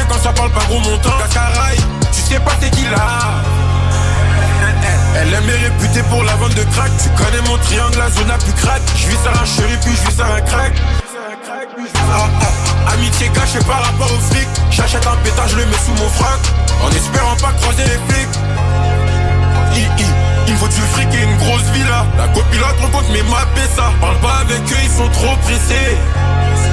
côté quand ça parle pas gros montant. Cascaraï, tu sais pas c'est qui là. Elle aime est réputée pour la vente de crack. Tu connais mon triangle, la zone la plus crack. J'vis ça un chéri puis j'vis ça un crack. Amitié cachée par rapport au fric. J'achète un pétard, je le mets sous mon frac. En espérant pas croiser les flics. Il me faut du fric et une grosse villa. La copilote rencontre mais ma ça. Parle pas avec eux, ils sont trop pressés.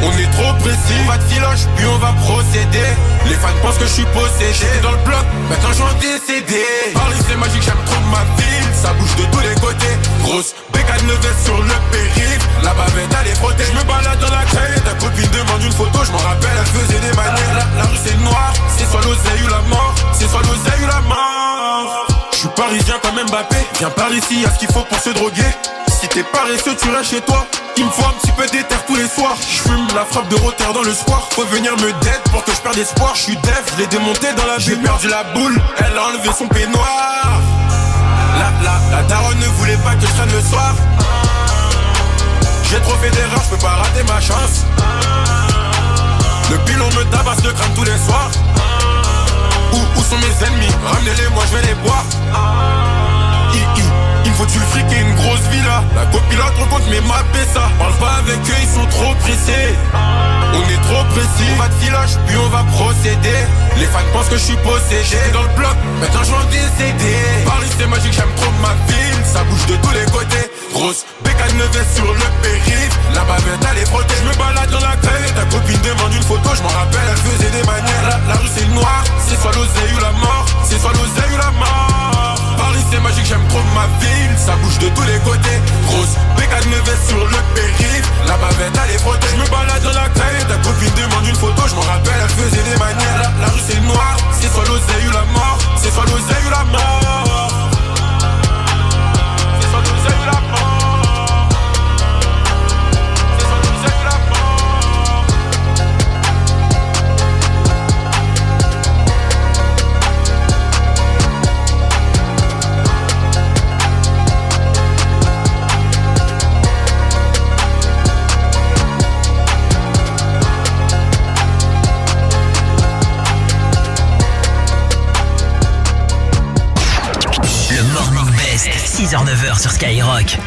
On est trop précis. On va de filoche, puis on va procéder. Les fans pensent que je suis possédé. J'étais dans le bloc, maintenant je suis décédé. Paris c'est magique, j'aime trop ma ville. Ça bouge de tous les côtés. Grosse bécane veste sur le périph'. La bavette elle est frottée. Je me balade dans la caille. Ta copine demande une photo, je m'en rappelle, elle faisait des manières. La rue c'est noir, c'est soit l'oseille ou la mort. C'est soit l'oseille ou la mort. Je suis parisien comme Mbappé. Viens par ici, y'a ce qu'il faut pour se droguer. Si t'es paresseux, tu restes chez toi. Il me faut un petit peu d'éther tous les soirs. J'fume la frappe de rotter dans le square. Faut venir me dead pour que je perde espoir. J'suis def, je l'ai démonté dans la. J'ai perdu la boule, elle a enlevé son peignoir. La daronne ne voulait pas que je traîne le soir. J'ai trop fait d'erreurs, je peux pas rater ma chance. Le pilon me tabasse le crâne tous les soirs. Où sont mes ennemis? Ramenez-les, moi je vais les boire. Il me faut du fric et une grosse villa. La copilote rencontre mais ma ça. Parle pas avec eux, ils sont trop pressés. On est trop précis. On va de filoche, puis on va procéder. Les fans pensent que je suis possédé. J'étais dans le bloc, maintenant je vais en décéder. Paris c'est magique, j'aime trop ma ville. Ça bouge de tous les côtés. Grosse bécane veste sur le périph'. La bavette elle est frottée. Je me balade dans la caille. Ta copine demande une photo, je m'en rappelle, elle faisait des manières. La rue c'est le noir, c'est soit l'oseille ou la mort. C'est soit l'oseille ou la mort. Paris c'est magique, j'aime trop ma ville. Ça bouge de tous les côtés. Grosse bécane veste sur le périph'. La bavette elle est frottée. Je me balade dans la caille. Ta copine demande une photo, je m'en rappelle, elle faisait des manières. La rue c'est le noir, c'est soit l'oseille ou la mort. C'est soit l'oseille ou la mort. C'est soit l'oseille ou la mort. Le Morning Best, 6h-9h sur Skyrock.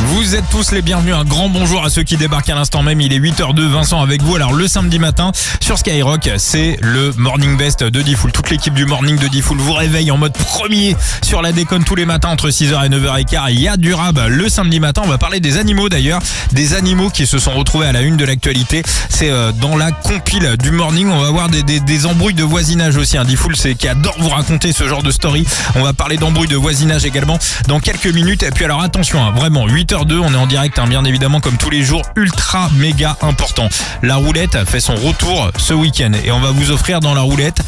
Vous êtes tous les bienvenus, un grand bonjour à ceux qui débarquent à l'instant même, il est 8h02, Vincent avec vous. Alors le samedi matin sur Skyrock, c'est le Morning Best de Diffoul. Toute l'équipe du Morning de Diffoul vous réveille en mode premier sur la déconne tous les matins entre 6h et 9h15. Il y a du rab le samedi matin, on va parler des animaux d'ailleurs, des animaux qui se sont retrouvés à la une de l'actualité. C'est dans la compile du Morning, on va voir des embrouilles de voisinage aussi. Diffoul c'est qui adore vous raconter ce genre de story. On va parler d'embrouilles de voisinage également dans quelques minutes. Et puis alors attention, vraiment 8h02, on est en direct bien évidemment comme tous les jours, ultra méga important. La roulette fait son retour ce week-end et on va vous offrir dans la roulette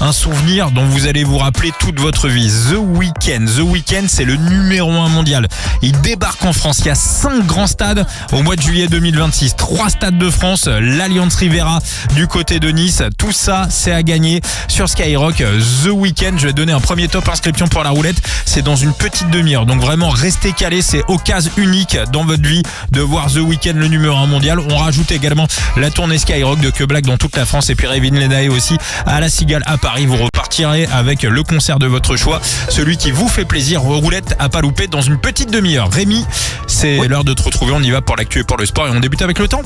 un souvenir dont vous allez vous rappeler toute votre vie. The Weeknd. The Weeknd, c'est le numéro 1 mondial. Il débarque en France. Il y a 5 grands stades au mois de juillet 2026. 3 stades de France, l'Allianz Riviera du côté de Nice. Tout ça, c'est à gagner sur Skyrock. The Weeknd. Je vais donner un premier top inscription pour la roulette. C'est dans une petite demi-heure. Donc vraiment, restez calés. C'est occasion unique dans votre vie de voir The Weeknd, le numéro 1 mondial. On rajoute également la tournée Skyrock de Que Black dans toute la France et puis Révin Lenae aussi à la Cigale à Paris. Vous repartirez avec le concert de votre choix, celui qui vous fait plaisir. Roulette à pas louper dans une petite demi-heure. Rémi, c'est l'heure de te retrouver. On y va pour l'actu et pour le sport et on débute avec le temps.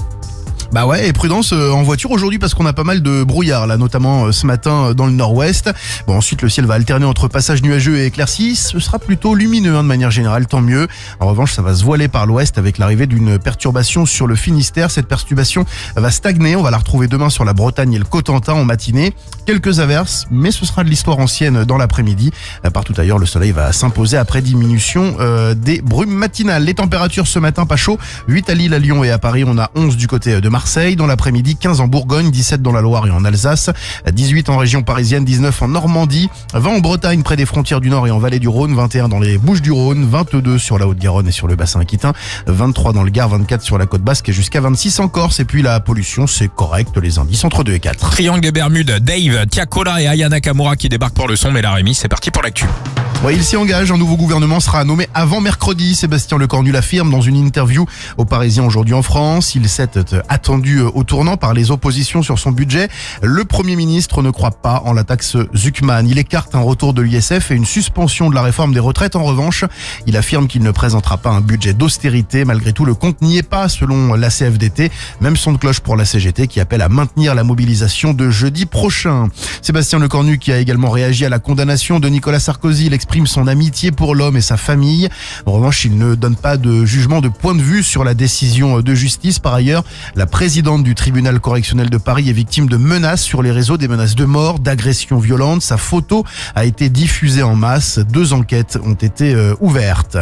Bah ouais, et prudence en voiture aujourd'hui parce qu'on a pas mal de brouillard là, notamment ce matin dans le nord-ouest. Bon, ensuite le ciel va alterner entre passages nuageux et éclaircies. Ce sera plutôt lumineux de manière générale, tant mieux. En revanche, ça va se voiler par l'ouest avec l'arrivée d'une perturbation sur le Finistère. Cette perturbation va stagner. On va la retrouver demain sur la Bretagne et le Cotentin en matinée. Quelques averses, mais ce sera de l'histoire ancienne dans l'après-midi. Partout ailleurs, le soleil va s'imposer après diminution des brumes matinales. Les températures ce matin, pas chaud. 8 à Lille, à Lyon et à Paris. On a 11 du côté de Marseille. Dans l'après-midi, 15 en Bourgogne, 17 dans la Loire et en Alsace, 18 en région parisienne, 19 en Normandie, 20 en Bretagne près des frontières du Nord et en vallée du Rhône, 21 dans les Bouches-du-Rhône, 22 sur la Haute-Garonne et sur le bassin aquitain, 23 dans le Gard, 24 sur la côte basque et jusqu'à 26 en Corse. Et puis la pollution, c'est correct, les indices entre 2 et 4. Triangle des Bermudes, Dave, Tiakola et Aya Nakamura qui débarquent pour le son. Mais la Rémi, c'est parti pour l'actu. Ouais, il s'y engage, un nouveau gouvernement sera nommé avant mercredi. Sébastien Lecornu l'affirme dans une interview aux Parisiens aujourd'hui en France. Il s'est attendu au tournant par les oppositions sur son budget. Le Premier ministre ne croit pas en la taxe Zuckman. Il écarte un retour de l'ISF et une suspension de la réforme des retraites. En revanche, il affirme qu'il ne présentera pas un budget d'austérité. Malgré tout, le compte n'y est pas selon la CFDT. Même son de cloche pour la CGT qui appelle à maintenir la mobilisation de jeudi prochain. Sébastien Lecornu qui a également réagi à la condamnation de Nicolas Sarkozy. Il exprime son amitié pour l'homme et sa famille. En revanche, il ne donne pas de jugement de point de vue sur la décision de justice. Par ailleurs, la présidente du tribunal correctionnel de Paris est victime de menaces sur les réseaux, des menaces de mort, d'agressions violentes. Sa photo a été diffusée en masse. 2 enquêtes ont été ouvertes.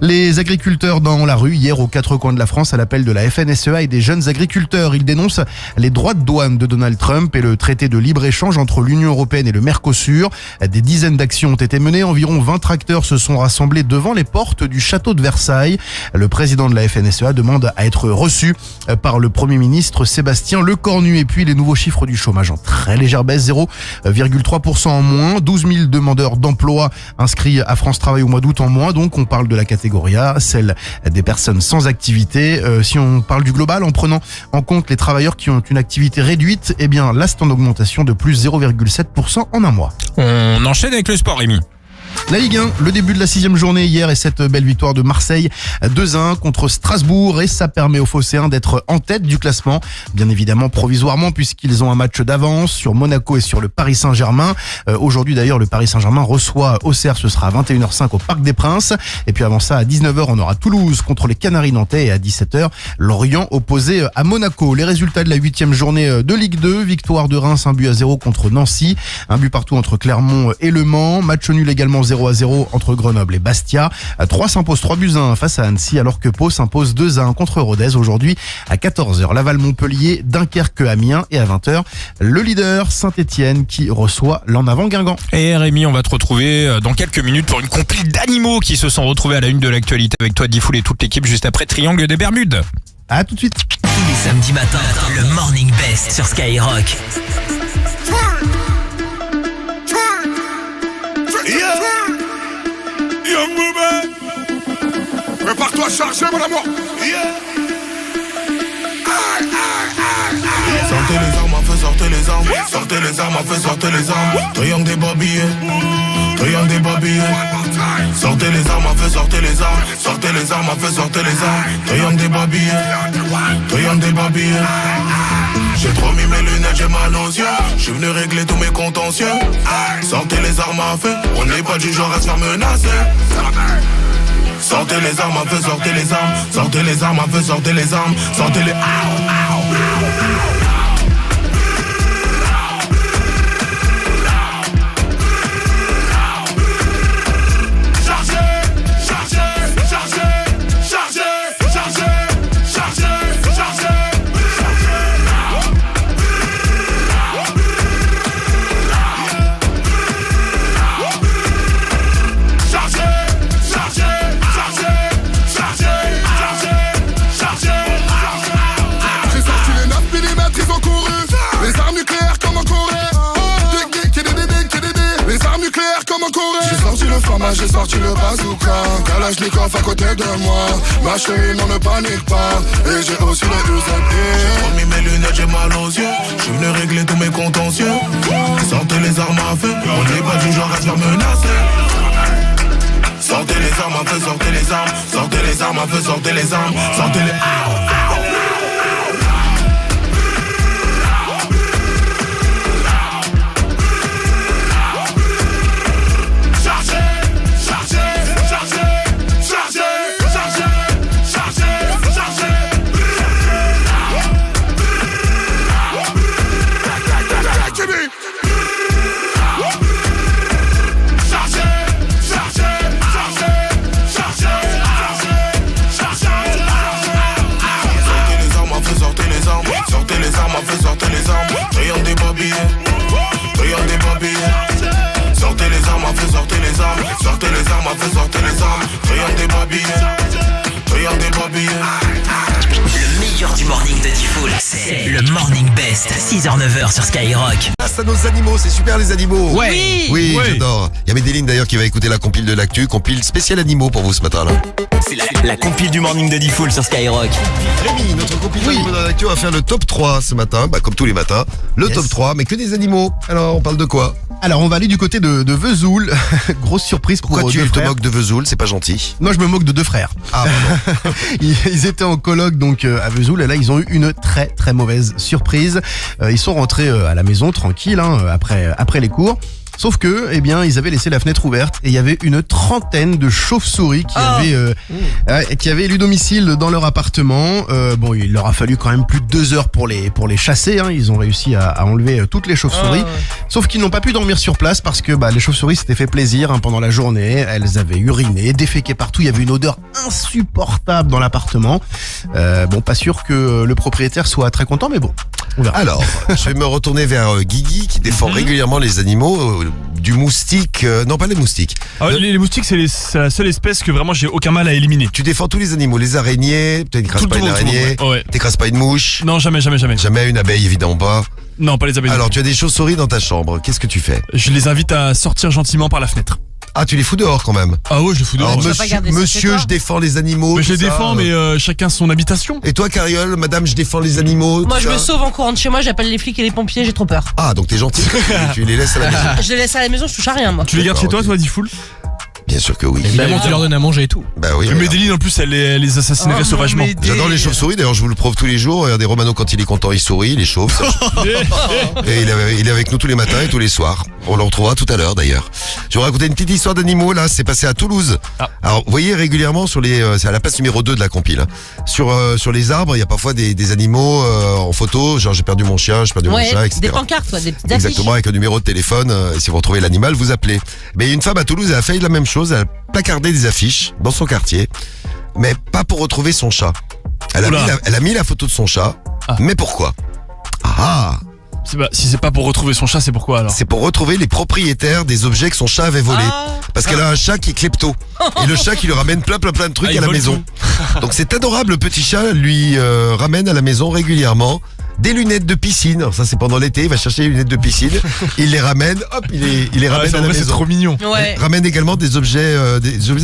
Les agriculteurs dans la rue hier aux 4 coins de la France à l'appel de la FNSEA et des jeunes agriculteurs. Ils dénoncent les droits de douane de Donald Trump et le traité de libre-échange entre l'Union européenne et le Mercosur. Des dizaines d'actions ont été menées. Environ 20 tracteurs se sont rassemblés devant les portes du château de Versailles. Le président de la FNSEA demande à être reçu par le Premier ministre Sébastien Lecornu. Et puis les nouveaux chiffres du chômage en très légère baisse, 0,3% en moins. 12 000 demandeurs d'emploi inscrits à France Travail au mois d'août en moins. Donc on parle de la catégorie A, celle des personnes sans activité. Si on parle du global en prenant en compte les travailleurs qui ont une activité réduite, eh bien là c'est en augmentation de plus 0,7% en un mois. On enchaîne avec le sport, Rémi. La Ligue 1, le début de la 6e journée hier et cette belle victoire de Marseille 2-1 contre Strasbourg et ça permet aux Phocéens d'être en tête du classement, bien évidemment provisoirement puisqu'ils ont un match d'avance sur Monaco et sur le Paris Saint-Germain. Aujourd'hui d'ailleurs le Paris Saint-Germain reçoit Auxerre, ce sera à 21h05 au Parc des Princes et puis avant ça à 19h on aura Toulouse contre les Canaries nantais et à 17h Lorient opposé à Monaco. Les résultats de la 8e journée de Ligue 2, victoire de Reims 1-0 contre Nancy, un but partout entre Clermont et Le Mans, match nul également 0-0 entre Grenoble et Bastia. 3 s'impose 3-1 face à Annecy alors que Pau s'impose 2-1 contre Rodez aujourd'hui à 14h. Laval-Montpellier, Dunkerque-Amiens et à 20h le leader Saint-Etienne qui reçoit l'En Avant Guingamp. Et Rémi, on va te retrouver dans quelques minutes pour une compile d'animaux qui se sont retrouvés à la une de l'actualité avec toi Diffoul et toute l'équipe juste après Triangle des Bermudes. À tout de suite. Tous les samedis matins, le Morning Best sur Skyrock. Young Booba, prépare-toi à charger mon amour. Sortez les armes à feu, sortez les armes. Sortez les armes à feu, sortez les armes. Triangle des babillés, triangle des babillés. Sortez les armes à feu, sortez les armes. Sortez les armes à feu, sortez les armes. Triangle des babillés, triangle des babillés. J'ai trop mis mes lunettes, j'ai mal aux yeux. Je suis venu régler tous mes contentieux. Sortez les armes à feu, on n'est pas du genre à se faire menacer. Sortez les armes à feu, sortez les armes. Sortez les armes à feu, sortez les armes. Sortez les j'ai sorti le bazooka, Kalachnikov à côté de moi. Ma chérie, non ne panique pas. Et j'ai aussi les UZP. J'ai trop mis mes lunettes, j'ai mal aux yeux. Je suis venu régler tous mes contentieux. Sortez les armes à feu, on n'est pas du genre à se faire menacer. Sortez les armes à feu, sortez les armes. Sortez les armes à feu, sortez les armes. Sortez les Le meilleur du morning de Diffoul, c'est le Morning Best, 6h-9h sur Skyrock. Grâce à nos animaux, c'est super les animaux. Ouais. Oui, j'adore. Il y a Medellin d'ailleurs qui va écouter la compile de l'actu, compile spécial animaux pour vous ce matin là. C'est la compile du morning de Diffoul sur Skyrock. Rémi, notre compile d'animaux dans l'actu, va faire le top 3 ce matin, comme tous les matins. Le top 3, mais que des animaux. Alors, on parle de quoi? Alors on va aller du côté de Vesoul. Grosse surprise pour Pourquoi tu deux te frères. moques de Vesoul? C'est pas gentil. Moi je me moque de deux frères. Ah, pardon. Ils étaient en colloque donc à Vesoul et là ils ont eu une très très mauvaise surprise. Ils sont rentrés à la maison tranquille après les cours. Sauf que, eh bien, ils avaient laissé la fenêtre ouverte et il y avait une trentaine de chauves-souris qui avaient élu domicile dans leur appartement. Bon, il leur a fallu quand même plus de 2 heures pour les chasser. Ils ont réussi à enlever toutes les chauves-souris. Sauf qu'ils n'ont pas pu dormir sur place parce que les chauves-souris s'étaient fait plaisir pendant la journée. Elles avaient uriné, déféqué partout. Il y avait une odeur insupportable dans l'appartement. Bon, pas sûr que le propriétaire soit très content, mais bon. On verra. Alors, je vais me retourner vers Guigui qui défend régulièrement les animaux, du moustique, non pas les moustiques. Ah ouais, les moustiques, c'est la seule espèce que vraiment j'ai aucun mal à éliminer. Tu défends tous les animaux, les araignées, tu n'écrases pas une araignée, Ouais. t'écrases pas une mouche, Non, jamais. jamais une abeille évidemment pas. Non, pas les abeilles. Alors tu as des chauves-souris dans ta chambre, qu'est-ce que tu fais? Je les invite à sortir gentiment par la fenêtre. Ah, tu les fous dehors quand même. Ah ouais, je les fous dehors. Alors peux pas garder ça chez monsieur, toi. je défends les animaux. Mais je tout les ça. défends, mais chacun son habitation. Et toi, Cariole, madame, je défends les animaux. Moi, tout je ça. me sauve en courant de chez moi, j'appelle les flics et les pompiers, j'ai trop peur. Ah, donc t'es gentil. Tu les laisses à la maison. Je les laisse à la maison, je touche à rien, moi. Tu les gardes chez toi, ok. toi, Diffoul? Bien sûr que oui. Évidemment, tu leur donnes à manger et tout. Bah oui. Mais regarde. Medellin, en plus, elle les assassinerait sauvagement. J'adore les chauves-souris, d'ailleurs je vous le prouve tous les jours. Regardez Romano quand il est content, il sourit, il est chauve. Et il est avec nous tous les matins et tous les soirs. On le retrouvera tout à l'heure d'ailleurs. Je vais vous raconter une petite histoire d'animaux là, c'est passé à Toulouse. Ah. Alors vous voyez régulièrement sur c'est à la place numéro 2 de la compile. Sur les arbres, il y a parfois des animaux en photo, genre j'ai perdu mon chien, j'ai perdu mon Ouais, chat, etc. des pancartes, toi, des petites affiches. Exactement, avec un numéro de téléphone. Et si vous retrouvez l'animal, vous appelez. Mais une femme à Toulouse, elle a fait la même chose. Elle a placardé des affiches dans son quartier, mais pas pour retrouver son chat. Elle a mis la photo de son chat. Ah. Mais pourquoi? Ah, Si c'est pas pour retrouver son chat, c'est pourquoi alors? c'est pour retrouver les propriétaires des objets que son chat avait volés. Parce qu'elle a un chat qui est klepto. Et le chat qui lui ramène plein de trucs il à la vole maison. Donc cet adorable le petit chat lui ramène à la maison régulièrement des lunettes de piscine. Alors ça c'est pendant l'été, il va chercher les lunettes de piscine. Il les ramène, hop, il les ramène à la C'est maison. trop mignon. Ouais. Ramène également des objets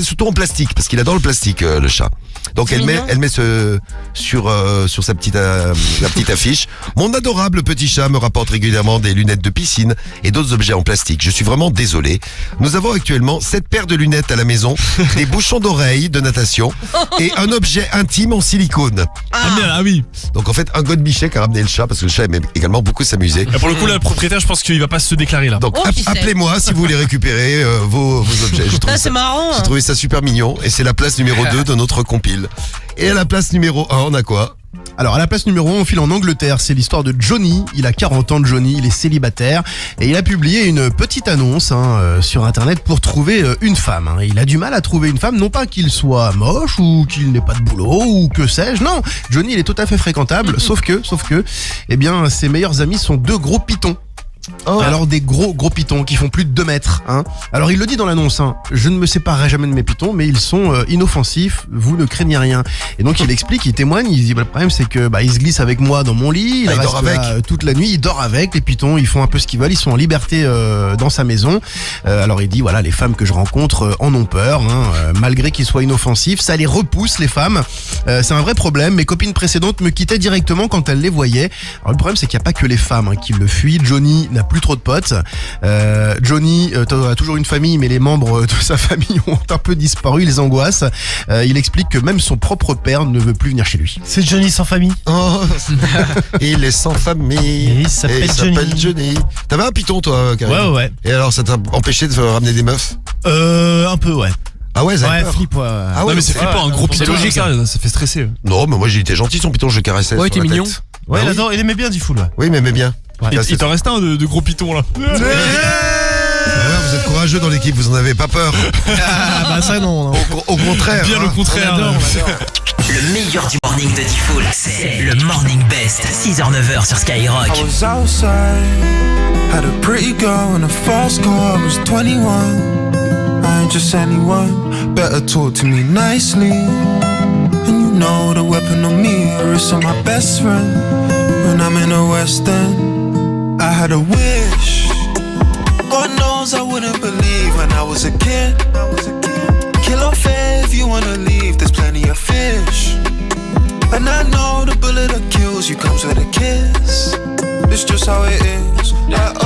surtout en plastique, parce qu'il adore le plastique, le chat. Donc C'est elle mignon. met sur sa petite la petite affiche. Mon adorable petit chat me rapporte régulièrement des lunettes de piscine et d'autres objets en plastique. Je suis vraiment désolé. Nous avons actuellement 7 paires de lunettes à la maison, des bouchons d'oreilles de natation et un objet intime en silicone. Ah oui. Donc en fait un godemiché qui a ramené le chat parce que le chat aime également beaucoup s'amuser. Et pour le coup, là, le propriétaire, je pense qu'il va pas se déclarer là. Donc Oh, qui sait. appelez-moi si vous voulez récupérer vos objets. J'ai trouvé Ah, c'est marrant. J'ai trouvé ça super mignon et c'est la place numéro 2 de notre compile. Et à la place numéro 1, on a quoi? Alors à la place numéro 1, on file en Angleterre. C'est l'histoire de Johnny. Il a 40 ans de Johnny, il est célibataire et il a publié une petite annonce sur internet pour trouver une femme. Il a du mal à trouver une femme, non pas qu'il soit moche ou qu'il n'ait pas de boulot ou que sais-je. Non, Johnny il est tout à fait fréquentable, sauf que, eh bien ses meilleurs amis sont 2 gros pitons. Alors des gros pitons qui font plus de 2 mètres. Alors il le dit dans l'annonce, je ne me séparerai jamais de mes pitons, mais ils sont inoffensifs, vous ne craignez rien. Et donc il explique, il témoigne, il dit le problème c'est que il se glisse avec moi dans mon lit, il il reste dort avec. là, toute la nuit, il dort avec les pitons, ils font un peu ce qu'ils veulent, ils sont en liberté dans sa maison. Alors il dit voilà, les femmes que je rencontre en ont peur, malgré qu'ils soient inoffensifs, ça les repousse les femmes. C'est un vrai problème. Mes copines précédentes me quittaient directement quand elles les voyaient. Alors le problème c'est qu'il n'y a pas que les femmes qui le fuient. Johnny n'a plus trop de potes. Johnny a toujours une famille, mais les membres de sa famille ont un peu disparu, il les angoisse. Il explique que même son propre père ne veut plus venir chez lui. C'est Johnny sans famille. Oh, il est sans famille. Et il s'appelle Johnny. T'avais un python toi, Karim? Ouais. Et alors ça t'a empêché de ramener des meufs? Un peu, ouais. Ah ouais, ça Ouais, peur. flip, ouais. Ah Non ouais, mais c'est donc- flippant, un gros c'est piton logique, comme ça fait stresser. Non, mais moi j'ai été gentil son python, je le caressais. Ouais, sur t'es la mignon. tête. Ouais, Bah il oui. adore, il aimait bien Diffoul, ouais. Oui, mais bien. Il t'en reste un de gros pitons là. Ouais, vous êtes courageux dans l'équipe, vous en avez pas peur. Ah bah ça non. Au contraire. Bien le contraire. On adore. Le meilleur du morning de Diffoul, c'est le Morning Best. 6h-9h sur Skyrock. I was outside, had a pretty girl in a fast car. I was 21, I ain't just anyone. Better talk to me nicely. And you know the weapon on me, or it's on my best friend. When I'm in the West End, I had a wish. God knows I wouldn't believe when I was a kid. Kill or fair if you wanna leave, there's plenty of fish. And I know the bullet that kills you comes with a kiss. It's just how it is. Like,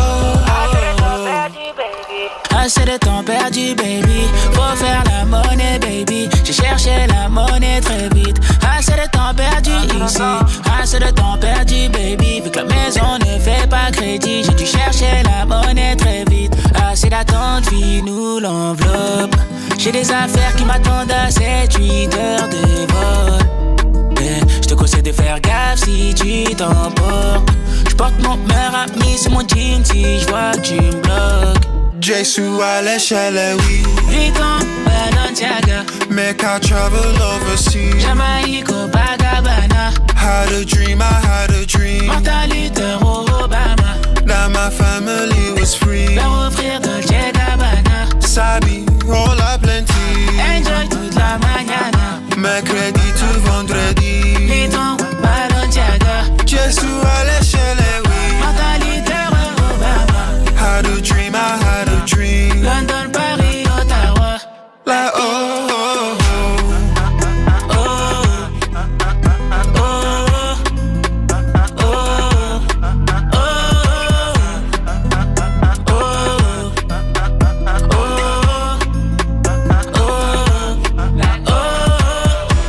Assez de temps perdu, baby. Faut faire la monnaie, baby. J'ai cherché la monnaie très vite. Assez de temps perdu ici. Assez de temps perdu, baby. Vu que la maison ne fait pas crédit, j'ai dû chercher la monnaie très vite. Assez d'attente, file-nous l'enveloppe. J'ai des affaires qui m'attendent à 7-8 heures de vol. Je te conseille de faire gaffe si tu t'emportes. Je porte mon meilleur ami sur mon jean si je vois que tu me bloques. Jesu à l'échelle, oui. Vuitton, Balenciaga. Make I travel overseas. Jamaïque, Copacabana. Had a dream, I had a dream. Martin Luther, Obama. That my family was free. Leur offrir Dolce Gabbana. Sabi, on l'a plenty. Enjoy toute la mañana. Mercredi to vendredi. Vuitton, Balenciaga. Jesu à l'échelle, oui. Martin Luther, Obama. Had a dream, I had a dream. London, Paris, Ottawa. Like, oh, oh, oh.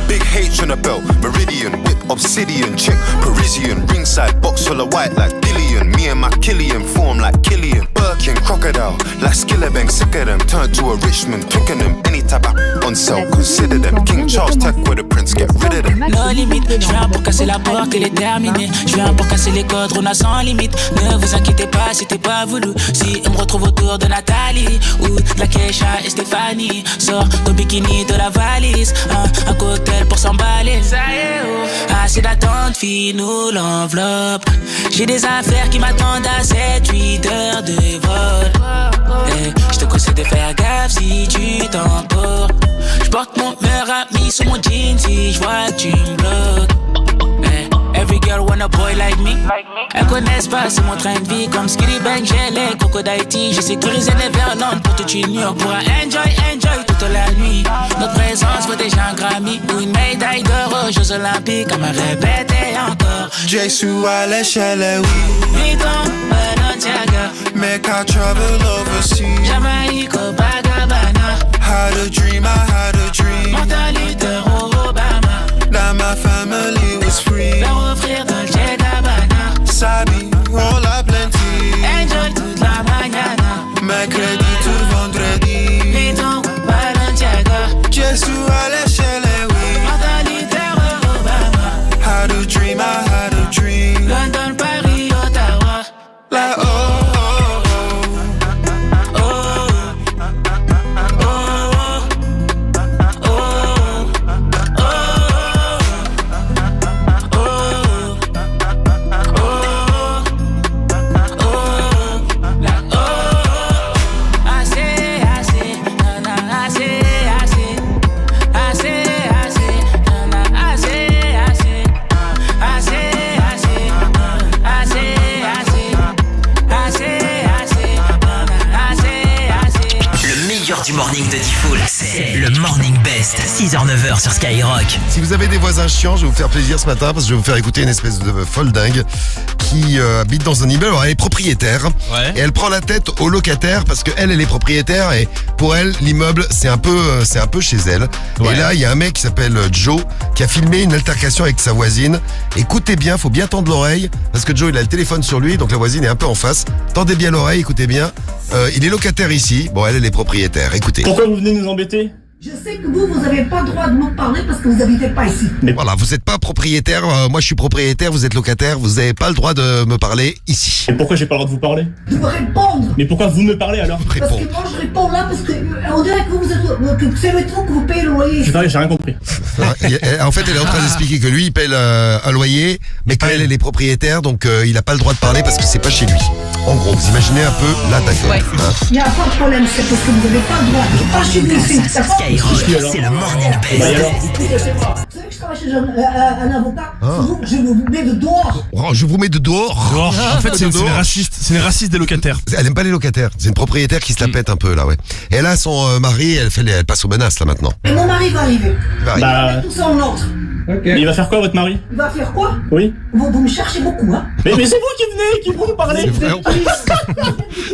Big H on a belt, Meridian, whip, obsidian, chick, Parisian, ringside, box full of white like Dillian. Me and my Killian form like Killian. Birkin, crocodile, like Skillabang, sick of them. Turn to a Richmond, picking them. Any type of on sale, consider them. King Charles, tech with the prince, get rid of them. No limite, je viens pour casser la porte, elle est terminée. Je viens pour casser les codes, on a sans limite. Ne vous inquiétez pas, c'était pas voulu. Si on me retrouve autour de Nathalie ou de la Keisha et Stéphanie, sors ton bikini de la valise, un cocktail pour s'emballer. Ça y est, oh. Assez d'attente, file-nous l'enveloppe. J'ai des affaires qui m'attendent à 7-8 heures de vol. Je te conseille de faire gaffe si tu t'emportes. Je porte mon meilleur ami sur mon jean si je vois que tu me bloques. Every girl want a boy like me. Elles connaissent pas, c'est mon train de vie. Comme Skitty Bang, j'ai les Coco d'Haïti. J'ai sécurisé les Vernon pour toute une nuit. On pourra enjoy toute la nuit. Notre présence vaut déjà un Grammy ou une médaille d'or aux Jeux Olympiques. On m'a répété encore. Jesu à l'échelle, oui. Vuitton, Balenciaga. Make I travel overseas. Jamaïque, Copacabana. Had a dream, I had a dream. Martin Luther, Obama. That my family was free. Leur offrir Dolce Gabbana. Sabi, on l'a plenty. Enjoy toute la mañana. Mercredi to vendredi. Vuitton, Balenciaga. Jesu à l'échelle, oui. Martin Luther, Obama. Had a dream, I had a dream. London, Paris, Ottawa. Like, oh, oh, oh. Du morning de Diffoul, c'est le Morning Best, 6h-9h sur Skyrock. Si vous avez des voisins chiants, je vais vous faire plaisir ce matin parce que je vais vous faire écouter une espèce de folle dingue qui habite dans un immeuble. Alors, elle est propriétaire et elle prend la tête aux locataires parce qu'elle est propriétaire et pour elle, l'immeuble, c'est un peu chez elle. Ouais. Et là, il y a un mec qui s'appelle Joe qui a filmé une altercation avec sa voisine. Écoutez bien, faut bien tendre l'oreille parce que Joe, il a le téléphone sur lui, donc la voisine est un peu en face. Tendez bien l'oreille, écoutez bien. Il est locataire ici. Bon, elle est propriétaire. Écoutez. Pourquoi vous venez nous embêter? Je sais que vous n'avez pas le droit de me parler parce que vous n'habitez pas ici. Mais voilà, vous n'êtes pas propriétaire, moi je suis propriétaire, vous êtes locataire, vous n'avez pas le droit de me parler ici. Et pourquoi j'ai pas le droit de vous parler? De me répondre. Mais pourquoi vous me parlez alors? Parce que moi je réponds là parce que on dirait que vous êtes, que c'est le truc que vous payez le loyer. J'ai rien compris. En fait, elle est en train d'expliquer que lui il paye un loyer, mais qu'elle est propriétaire, donc il n'a pas le droit de parler parce que c'est pas chez lui. En gros, vous imaginez un peu la d'accord. Ouais. Il n'y a pas de problème, c'est parce que vous n'avez pas le droit. Je pas chez lui ici, Grâce à d'accord? Skyrock, c'est le Morning Bah, et Best. alors Vous savez que je travaille chez un avocat? Je vous mets de dehors. Oh, je vous mets de dehors. En fait, c'est les racistes. C'est les racistes des locataires. Elle aime pas les locataires. C'est une propriétaire qui se la pète un peu là, ouais. Et elle a son mari, elle passe aux menaces là maintenant. Et mon mari va arriver. Il va arriver. Bah, Tout ça en ordre. mais il va faire quoi votre mari? Il va faire quoi? Oui. Vous me cherchez beaucoup, hein? Mais c'est vous qui venez, qui vous parlez. C'est vrai.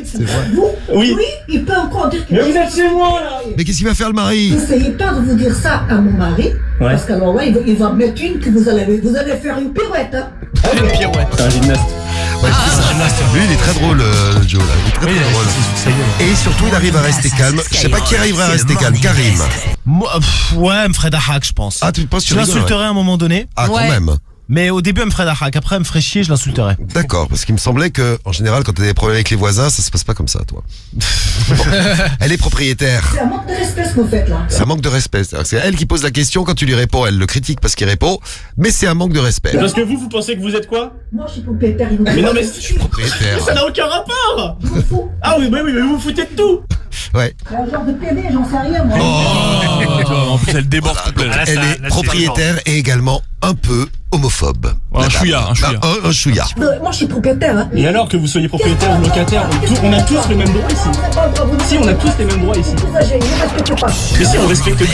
C'est vrai. Vous? Oui. Il peut encore dire qu'il Mais vous êtes chez moi là. Mais qu'est-ce qu'il va faire le mari? N'essayez pas de vous dire ça à mon mari. Ouais. Parce qu'alors là, il va mettre une que vous allez faire une pirouette, hein? C'est un gymnaste. Ouais, lui, il est très drôle, Joe, là. Il est très, très drôle. Et surtout, il arrive à rester calme. Je sais pas qui arrivera à rester calme. Karim. Moi, ouais, elle me ferait d'ahak, je pense. Ah, tu penses que Je tu rigoles, l'insulterais à un moment donné. Ah, quand Ouais. même. Mais au début, elle me ferait d'ahak. Après, elle me ferait chier, je l'insulterais. D'accord, parce qu'il me semblait que, en général, quand t'as des problèmes avec les voisins, ça se passe pas comme ça, toi. Bon. Elle est propriétaire. C'est un manque de respect ce que vous faites là. C'est un manque de respect. C'est elle qui pose la question, quand tu lui réponds, elle le critique parce qu'il répond, mais c'est un manque de respect. Parce que vous pensez que vous êtes quoi? Moi, je suis propriétaire. Mais non, mais je suis Propriétaire. ça n'a aucun rapport. Je m'en fous. Ah oui, mais vous vous foutez de tout. Ouais. C'est un genre de PD, j'en sais rien, moi. En plus, elle déborde Voilà, donc complètement. elle est propriétaire et également un peu homophobe. Un La dame. chouïa, un chouïa. Un chouïa. Moi, je suis propriétaire, hein. Et alors que vous soyez propriétaire ou locataire, on a tous les mêmes droits ici. Si, on a tous les mêmes droits ici. Plus âgé, ne respectez pas. Mais si, on respecte tout.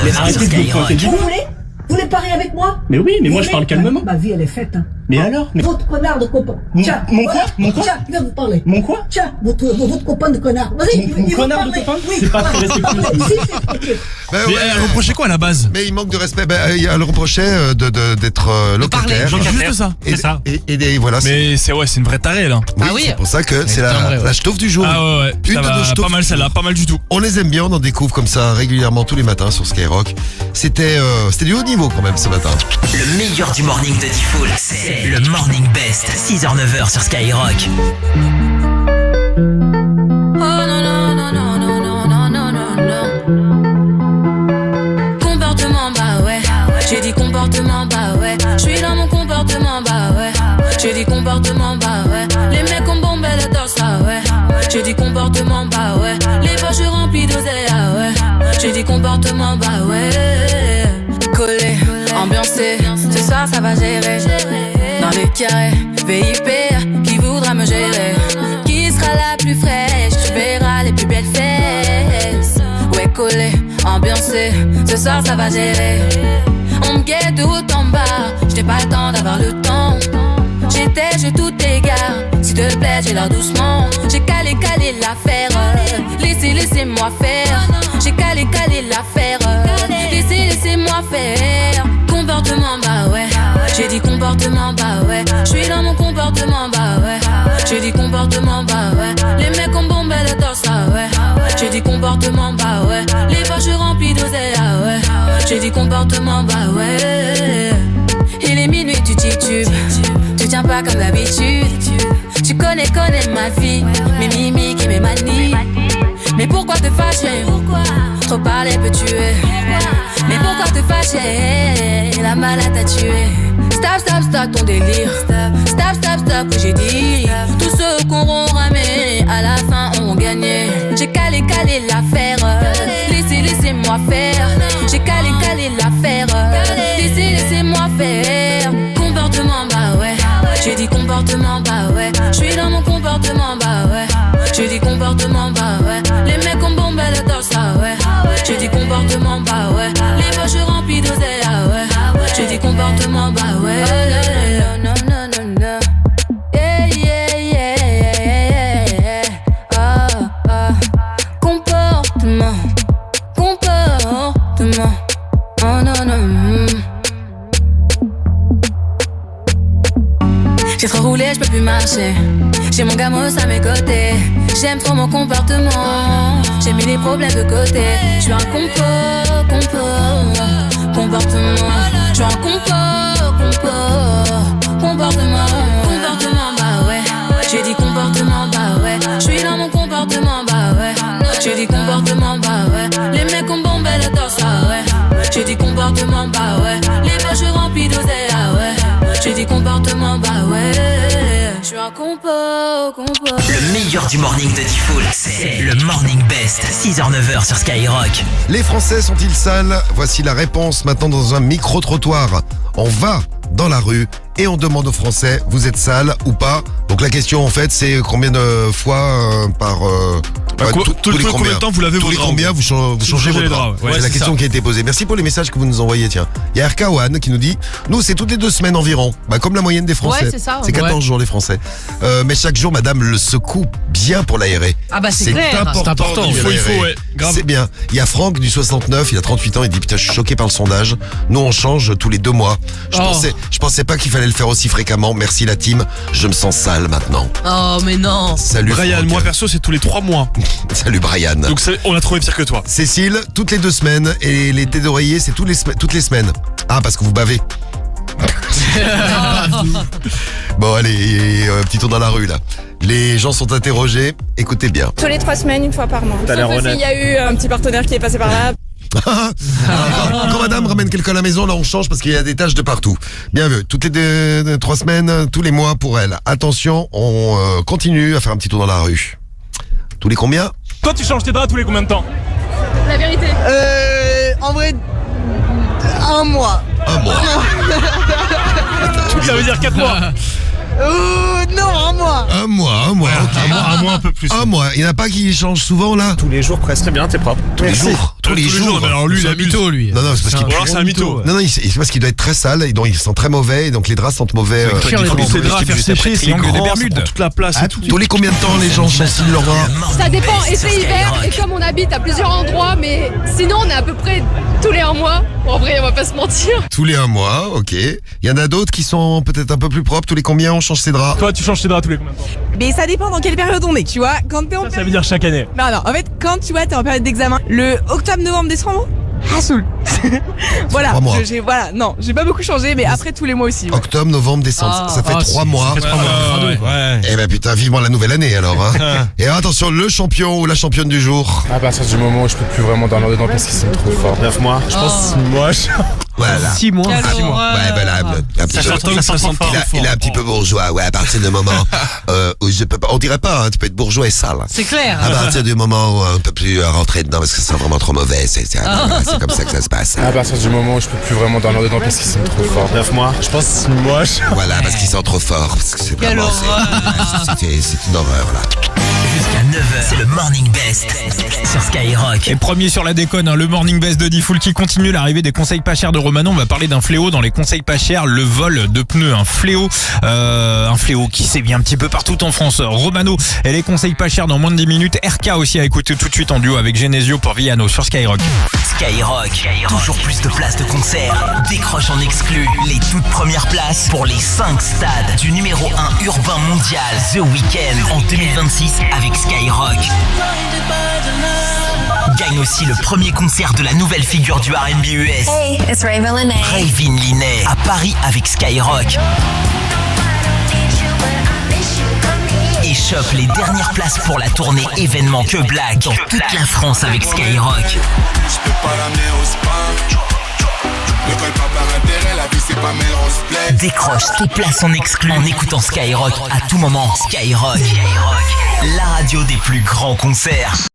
Mais arrêtez de vous pointer du Vous doigt. voulez? Vous voulez parier avec moi? Mais oui, mais moi je parle calmement. Ma vie, elle est faite, hein. Mais alors mais... Votre connard de copain. Tiens, Mon voilà. quoi? Mon quoi? Tiens, il va vous parler. Mon quoi? Tiens, votre copain de connard. Vas-y, Mon il va connard vous de parler. copain? Oui. C'est pas très respectueux. Si, c'est respectueux. Ben Mais ouais. elle reprochait quoi à la base? Mais il manque de respect. Ben, elle reprochait d'être locataire. Juste ça. Et voilà. Mais c'est une vraie tarée là. Oui, c'est pour ça que c'est la ch'tauve du jour. Ah ouais. Une Ça de va nos ch'tauves. pas mal celle-là, pas mal du tout. On les aime bien, on en découvre comme ça régulièrement tous les matins sur Skyrock. C'était du haut niveau quand même ce matin. Le meilleur du morning de Diffoul, c'est le Morning Best. 6h-9h sur Skyrock. Comportement, bah ouais. J'ai dit comportement, bah ouais. J'suis dans mon comportement, bah ouais. J'ai dit comportement, bah ouais. Les mecs ont bombé le torse, ah ouais. J'ai dit comportement, bah ouais. Les poches remplies d'oseille, ah ouais. J'ai dit comportement, bah ouais. Collé, ambiancé, ce soir ça va gérer. Dans le carré, VIP, qui voudra me gérer? Qui sera la plus fraîche? Tu verras les plus belles fesses. Ouais, collé, ambiancé, ce soir ça va gérer. On me guette de haut en bas, j'n'ai pas le temps d'avoir le temps. Je tout égare, s'il te plaît, j'ai l'air doucement. J'ai calé l'affaire, laissez-moi faire. J'ai calé l'affaire, laissez-moi faire. Comportement, bah ouais. J'ai dit comportement, bah ouais. J'suis dans mon comportement, bah ouais. J'ai dit comportement, bah ouais. Les mecs ont bombé le torse, ah ouais. J'ai dit comportement, bah ouais. Les poches remplies d'oseille, ah ouais. J'ai dit comportement, bah ouais. Il est minuit, tu titubes. Tu tiens pas comme d'habitude. Tu connais ma vie, mes mimiques et mes manies. Mais pourquoi te fâcher? Trop parler peut tuer. Mais pourquoi te fâcher? La malade t'a tué. Stop ton délire. Stop, j'ai dit. Tous ceux qu'on auront ramé, à la fin auront gagné. J'ai calé l'affaire. Laissez-moi faire. J'ai calé l'affaire. Laissez-moi faire. Comportement, bah ouais. J'ai dit comportement, bah ouais. J'suis dans mon comportement, bah ouais. J'ai dit comportement, bah ouais. Les mecs ont bombé le torse, ah ouais. J'ai dit comportement, bah ouais. Les poches remplies d'oseille, ah ouais. J'ai dit comportement, bah ouais. Non. Yeah. Comportement. Oh non. J'ai trop roulé, je peux plus marcher. J'ai mon gamos à mes côtés. J'aime trop mon comportement. J'ai mis les problèmes de côté. Je suis un comportement. Je suis un comportement, bah ouais. J'ai dit comportement, bah ouais. Je suis dans mon comportement, bah ouais. J'ai dit comportement, bah ouais. Les mecs ont bombé le torse, ah ouais. J'ai dit comportement, bah ouais. Les poches remplies d'oseille, ah ouais. J'ai dit comportement, bah ouais. Je suis un Le meilleur du morning de Diffoul, c'est le Morning Best, 6h-9h sur Skyrock. Les Français sont-ils sales? Voici la réponse maintenant dans un micro-trottoir. On va dans la rue et on demande aux Français, vous êtes sale ou pas? Donc la question en fait c'est combien de fois par... tous les combien de temps vous lavez tous vos les draps? combien vous changez vos draps? Ouais, C'est la c'est question ça. qui a été posée. Merci pour les messages que vous nous envoyez. Tiens, il y a RK1 qui nous dit, nous c'est toutes les 2 semaines environ, comme la moyenne des Français. Ouais, c'est ça, C'est 14 ouais. jours les Français. Mais chaque jour madame le secoue bien pour l'aérer. Ah bah, c'est clair. important, important. de bien Il faut, l'aérer. ouais, grave. C'est bien. Il y a Franck du 69, il a 38 ans, il dit putain je suis choqué par le sondage. Nous on change tous les 2 mois. Je pensais pas qu'il fallait le faire aussi fréquemment. Merci la team, je me sens sale maintenant. Oh, mais non. Salut Brian, Franck. moi perso c'est tous les 3 mois. Salut Brian. Donc on a trouvé pire que toi. Cécile, toutes les 2 semaines et les thés d'oreiller c'est toutes les semaines. Ah parce que vous bavez. Bon allez, un petit tour dans la rue là. Les gens sont interrogés, écoutez bien. Tous les 3 semaines, une fois par mois. T'as l'air Sauf honnête. s'il y a eu un petit partenaire qui est passé par là. Quand madame ramène quelqu'un à la maison, là on change parce qu'il y a des taches de partout. Bien vu, toutes les 3 semaines, tous les mois pour elle. Attention, on continue à faire un petit tour dans la rue. Tous les combien? Toi, tu changes tes draps tous les combien de temps? La vérité. En vrai, un mois. Un mois. Ça veut dire 4 mois. Non, un mois. Un mois, ok. Un mois un peu plus. Un mois, il n'y en a pas qui changent souvent là? Tous les jours, presque. Très bien, t'es propre. Tous les jours. Tous les jours. Mais alors lui, il a mytho, lui. Non, c'est parce qu'il... Ou alors c'est un mytho. Non, c'est parce qu'il doit être très sale et donc il sent très mauvais et donc les draps sentent mauvais. Les draps à faire sécher, c'est triangle des grand, ça Bermudes. prend toute la place et tout. Tous les combien de temps les gens changent-ils leurs draps? Ça dépend, été, hiver, et comme on habite à plusieurs endroits, mais sinon on est à peu près tous les 1 mois. Bon, en vrai, on va pas se mentir. Tous les 1 mois, ok. Il y en a d'autres qui sont peut-être un peu plus propres. Tous les combien on change ses draps? Toi, tu changes tes draps tous les combien de temps? Mais ça dépend dans quelle période on est, tu vois. Quand t'es en Ça veut dire chaque année. Non, en fait, quand tu vois, t'es en période d'examen, le octobre, novembre, décembre, saoul. Voilà, 3 mois. j'ai pas beaucoup changé, mais après tous les mois aussi. Ouais. Octobre, novembre, décembre, ça fait 3 mois. Ouais. Eh ben putain, vivement la nouvelle année alors. Hein. Et attention, le champion ou la championne du jour. À partir du moment où je peux plus vraiment dormir dedans parce qu'ils sont trop forts. 9 mois. Je pense 6 mois. Voilà. 6 mois. Quelle 6 mois. horreur. Ouais, voilà. Un petit peu- Ça sent il est un petit peu bourgeois, ouais, à partir du moment où je peux pas, on dirait pas, hein, tu peux être bourgeois et sale. C'est clair. À partir du moment où on peut plus rentrer dedans parce que ça sent vraiment trop mauvais, c'est comme ça que ça se passe. À partir du moment où je peux plus vraiment dormir dedans parce qu'ils sont trop forts. 9 mois. Je pense 6 mois. Voilà, parce qu'ils sont trop forts, parce que c'est Quelle vraiment, horreur. c'est une horreur là. Jusqu'à 9h, c'est le Morning Best sur Skyrock. Et premier sur la déconne, le Morning Best de Diffoul qui continue. L'arrivée des conseils pas chers de Romano. On va parler d'un fléau dans les conseils pas chers, le vol de pneus. Un fléau qui sévit un petit peu partout en France. Romano et les conseils pas chers dans moins de 10 minutes. RK aussi à écouter tout de suite en duo avec Genesio pour Villano sur Skyrock. Skyrock, toujours plus de places de concert. Décroche en exclu les toutes premières places pour les 5 stades du numéro 1 urbain mondial The Weeknd en 2026 avec Skyrock. Gagne aussi le premier concert de la nouvelle figure du R&B US. Hey, it's Raven Linné. Raven Linné à Paris avec Skyrock. Et chope les dernières places pour la tournée événement Que Black dans toute la France avec Skyrock. Je peux pas l'amener au spa. Ne colle pas par intérêt, la vie c'est pas Melrose Place. Décroche tes places en exclu en écoutant Skyrock à tout moment. Skyrock, la radio des plus grands concerts.